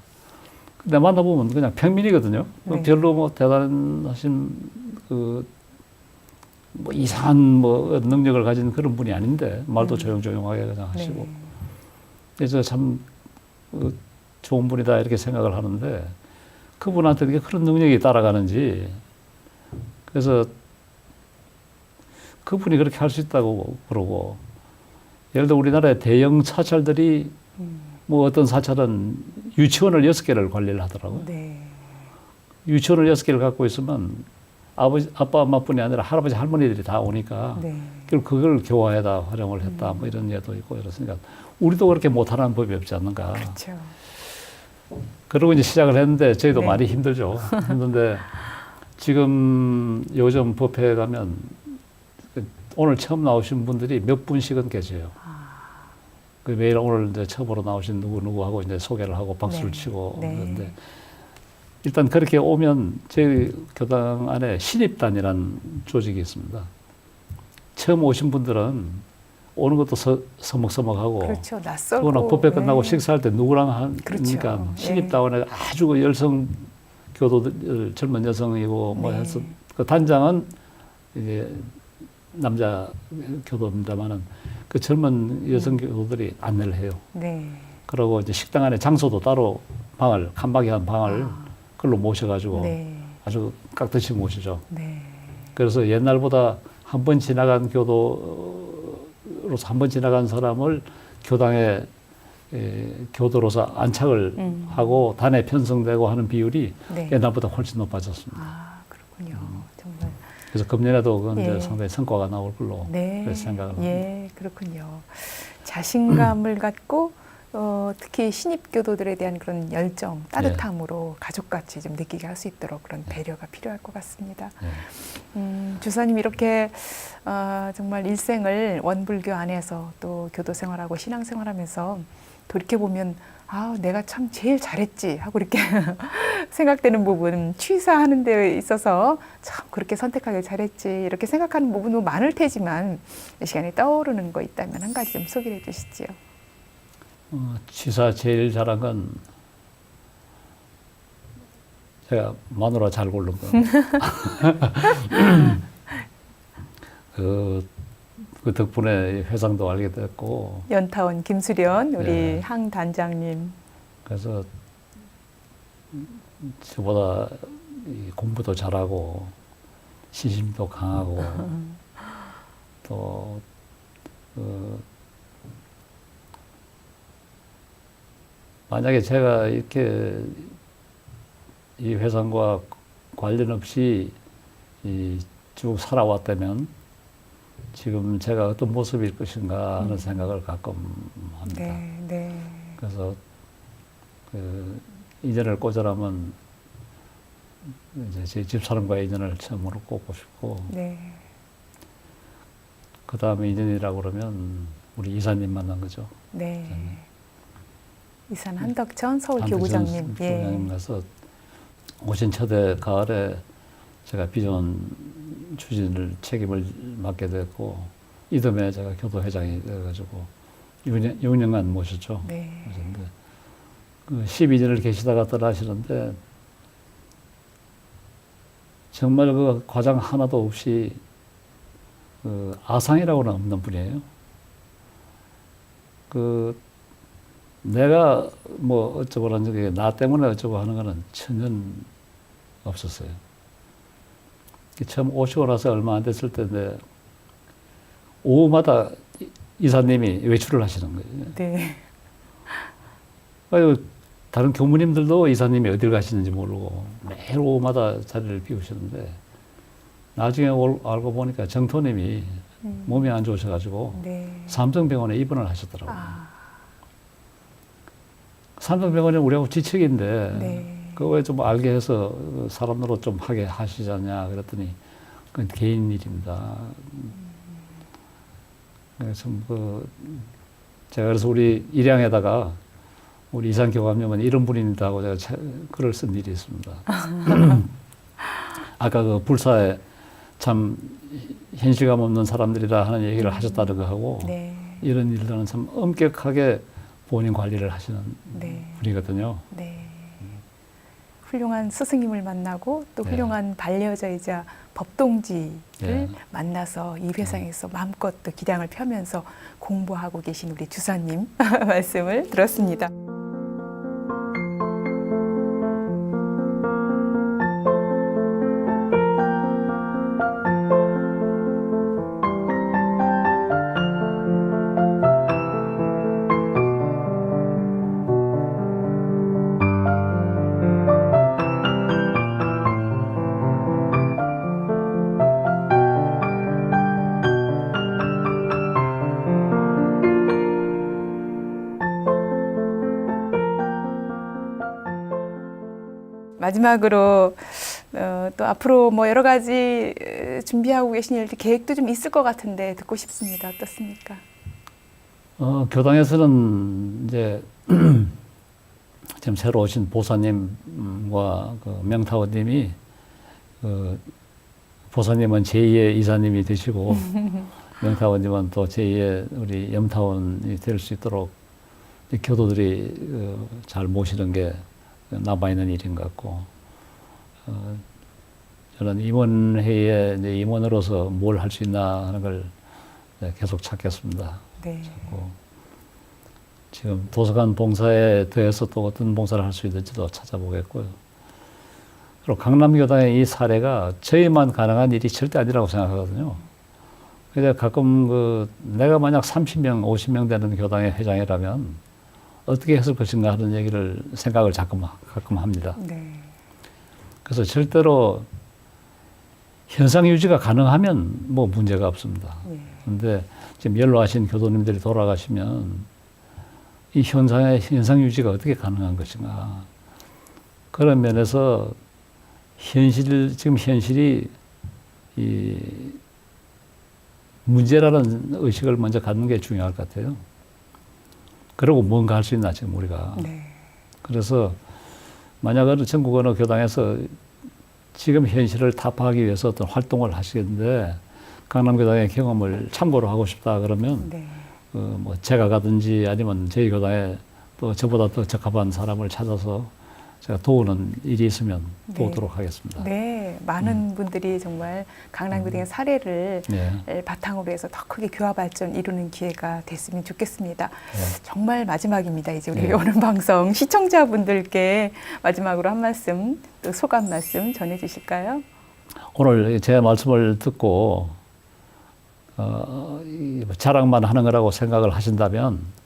근데 만나보면 그냥 평민이거든요. 네. 별로 뭐 대단하신 뭐 이상한 뭐 능력을 가진 그런 분이 아닌데 말도 조용조용하게 그냥 하시고. 네. 그래서 참 좋은 분이다 이렇게 생각을 하는데 그분한테 어떻게 그런 능력이 따라가는지 그래서 그분이 그렇게 할 수 있다고 그러고 예를 들어 우리나라의 대형 사찰들이 뭐 어떤 사찰은 유치원을 6개를 관리를 하더라고요. 네. 유치원을 6개를 갖고 있으면 아빠 엄마뿐이 아니라 할아버지 할머니들이 다 오니까 네. 그걸 교화에다 활용을 했다 뭐 이런 예도 있고 이렇으니까 우리도 그렇게 못하는 법이 없지 않는가. 그렇죠. 그러고 이제 시작을 했는데 저희도 네. 많이 힘들죠. 힘든데 지금 요즘 법회에 가면 오늘 처음 나오신 분들이 몇 분씩은 계세요. 그 매일 오늘 이제 처음으로 나오신 누구하고 이제 소개를 하고 박수를 네. 치고 네. 그러는데 일단 그렇게 오면 저희 교당 안에 신입단이라는 조직이 있습니다. 처음 오신 분들은 오는 것도 서먹서먹하고 그렇죠. 낯설고. 그거나 법회 끝나고 네. 식사할 때 누구랑 하니까 그렇죠. 신입단원에 아주 그 여성 교도들 젊은 여성이고 뭐 네. 해서 그 단장은 이제 남자 교도입니다만은 그 젊은 여성 교도들이 안내를 해요. 네. 그리고 이제 식당 안에 장소도 따로 방을 칸막이 한 방을 그걸로 모셔가지고 네. 아주 깍듯이 모시죠. 네. 그래서 옛날보다 한 번 지나간 교도로서 한 번 지나간 사람을 교당에 교도로서 안착을 하고 단에 편성되고 하는 비율이 네. 옛날보다 훨씬 높아졌습니다. 아, 그렇군요. 정말. 그래서 금년에도 그건 예. 이제 상당히 성과가 나올 걸로 네. 그래서 생각을 합니다. 예, 그렇군요. 자신감을 갖고 특히 신입 교도들에 대한 그런 열정, 따뜻함으로 가족같이 좀 느끼게 할 수 있도록 그런 배려가 필요할 것 같습니다. 주사님 이렇게 정말 일생을 원불교 안에서 또 교도 생활하고 신앙 생활하면서 돌이켜 보면 아, 내가 참 제일 잘했지 하고 이렇게 생각되는 부분, 취사하는 데 있어서 참 그렇게 선택하길 잘했지 이렇게 생각하는 부분도 많을 테지만 이 시간에 떠오르는 거 있다면 한 가지 좀 소개해 주시지요. 취사 제일 잘한 건 제가 마누라 잘 고른 거. 그 덕분에 회상도 알게 됐고. 연타원 김수련 우리 예. 항 단장님. 그래서 저보다 공부도 잘하고 신심도 강하고 또 만약에 제가 이렇게 이 회상과 관련 없이 쭉 살아왔다면 지금 제가 어떤 모습일 것인가 하는 생각을 가끔 합니다. 네, 네. 그래서 인연을 꽂으라면 이제 제 집사람과의 인연을 처음으로 꽂고 싶고 네. 그 다음에 인연이라고 그러면 우리 이사님 만난 거죠. 네. 이산 한덕천 서울 교구장님. 교구장님 가서 오신 첫해 가을에 제가 비전 추진을 책임을 맡게 됐고 이듬해 제가 교도회장이 돼가지고 6년간 모셨죠. 네. 모셨는데 그 12년을 계시다가 떠나시는데 정말 그 과장 하나도 없이 그 아상이라고는 없는 분이에요. 그 내가 뭐 어쩌고 하는 게 나 때문에 어쩌고 하는 거는 전혀 없었어요. 처음 오시고 나서 얼마 안 됐을 때인데 오후마다 이사님이 외출을 하시는 거예요. 네. 그래서 다른 교무님들도 이사님이 어딜 가시는지 모르고 매일 오후마다 자리를 비우시는데 나중에 알고 보니까 정토님이 몸이 안 좋으셔가지고 네. 삼성병원에 입원을 하셨더라고요. 아, 삼성병원이 우리하고 지척인데 네. 그거 좀 알게 해서 사람으로 좀 하게 하시잖냐 그랬더니 그건 개인 일입니다. 그래서 제가 그래서 우리 일양에다가 우리 이상 교감님은 이런 분입니다 하고 제가 글을 쓴 일이 있습니다. 아까 그 불사에 참 현실감 없는 사람들이라 하는 얘기를 하셨다는 거 하고 네. 이런 일들은 참 엄격하게 본인 관리를 하시는 네. 분이거든요. 네. 훌륭한 스승님을 만나고 또 네. 훌륭한 반려자이자 법동지를 네. 만나서 이 회상에서 마음껏 또 기량을 펴면서 공부하고 계신 우리 주사님 말씀을 들었습니다. 마지막으로 또 앞으로 뭐 여러 가지 준비하고 계신 일들 계획도 좀 있을 것 같은데 듣고 싶습니다. 어떻습니까? 교당에서는 이제 지금 새로 오신 보사님과 그 명타원님이 보사님은 제2의 이사님이 되시고 명타원님은 또 제2의 우리 염타원이 될 수 있도록 교도들이 잘 모시는 게 남아있는 일인 것 같고 저는 임원회의에 이제 임원으로서 뭘 할 수 있나 하는 걸 계속 찾겠습니다. 네. 찾고 지금 도서관 봉사에 더해서 또 어떤 봉사를 할 수 있는지도 찾아보겠고요. 그리고 강남교당의 이 사례가 저희만 가능한 일이 절대 아니라고 생각하거든요. 그래서 가끔 내가 만약 30명, 50명 되는 교당의 회장이라면 어떻게 했을 것인가 하는 얘기를 생각을 가끔 합니다. 네. 그래서 절대로 현상 유지가 가능하면 뭐 문제가 없습니다. 그런데 지금 연로하신 교도님들이 돌아가시면 이 현상 유지가 어떻게 가능한 것인가. 그런 면에서 지금 현실이 이 문제라는 의식을 먼저 갖는 게 중요할 것 같아요. 그리고 뭔가 할 수 있나, 지금 우리가. 네. 그래서 만약 어느 전국 어느 교당에서 지금 현실을 타파하기 위해서 어떤 활동을 하시겠는데 강남교당의 경험을 참고로 하고 싶다 그러면 네. 뭐 제가 가든지 아니면 저희 교당에 또 저보다 더 적합한 사람을 찾아서 제가 도우는 일이 있으면 도우도록 하겠습니다. 네, 많은 분들이 정말 강남교당의 사례를 네. 바탕으로 해서 더 크게 교화 발전 이루는 기회가 됐으면 좋겠습니다. 네. 정말 마지막입니다. 이제 우리 네. 오늘 방송 시청자분들께 마지막으로 한 말씀, 또 소감 말씀 전해 주실까요? 오늘 제 말씀을 듣고 자랑만 하는 거라고 생각을 하신다면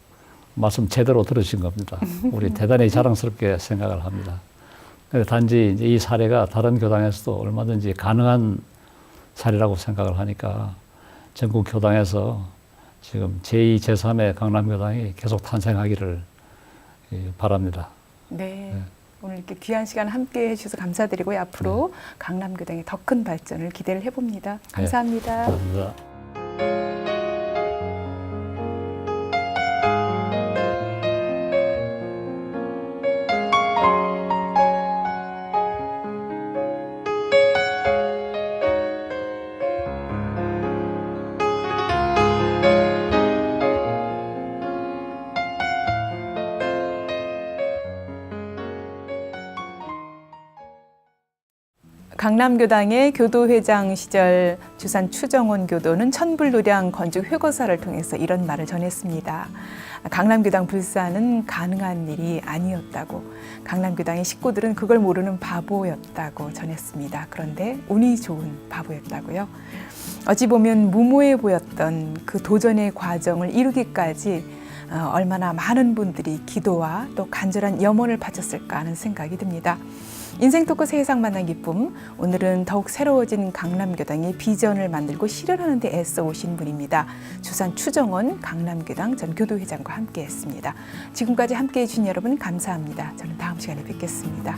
말씀 제대로 들으신 겁니다. 우리 대단히 자랑스럽게 생각을 합니다. 단지 이제 이 사례가 다른 교당에서도 얼마든지 가능한 사례라고 생각을 하니까 전국 교당에서 지금 제2, 제3의 강남교당이 계속 탄생하기를 바랍니다. 네. 오늘 이렇게 귀한 시간 함께 해주셔서 감사드리고요. 앞으로 강남교당의 더 큰 발전을 기대를 해봅니다. 감사합니다. 감사합니다. 강남교당의 교도회장 시절 주산 추정원 교도는 천불노량 건축 회고사를 통해서 이런 말을 전했습니다. 강남교당 불사는 가능한 일이 아니었다고, 강남교당의 식구들은 그걸 모르는 바보였다고 전했습니다. 그런데 운이 좋은 바보였다고요. 어찌 보면 무모해 보였던 그 도전의 과정을 이루기까지 얼마나 많은 분들이 기도와 또 간절한 염원을 바쳤을까 하는 생각이 듭니다. 인생 토크 세상 만난 기쁨, 오늘은 더욱 새로워진 강남교당의 비전을 만들고 실현하는 데 애써 오신 분입니다. 주산 추정원 강남교당 전 교도회장과 함께했습니다. 지금까지 함께해 주신 여러분 감사합니다. 저는 다음 시간에 뵙겠습니다.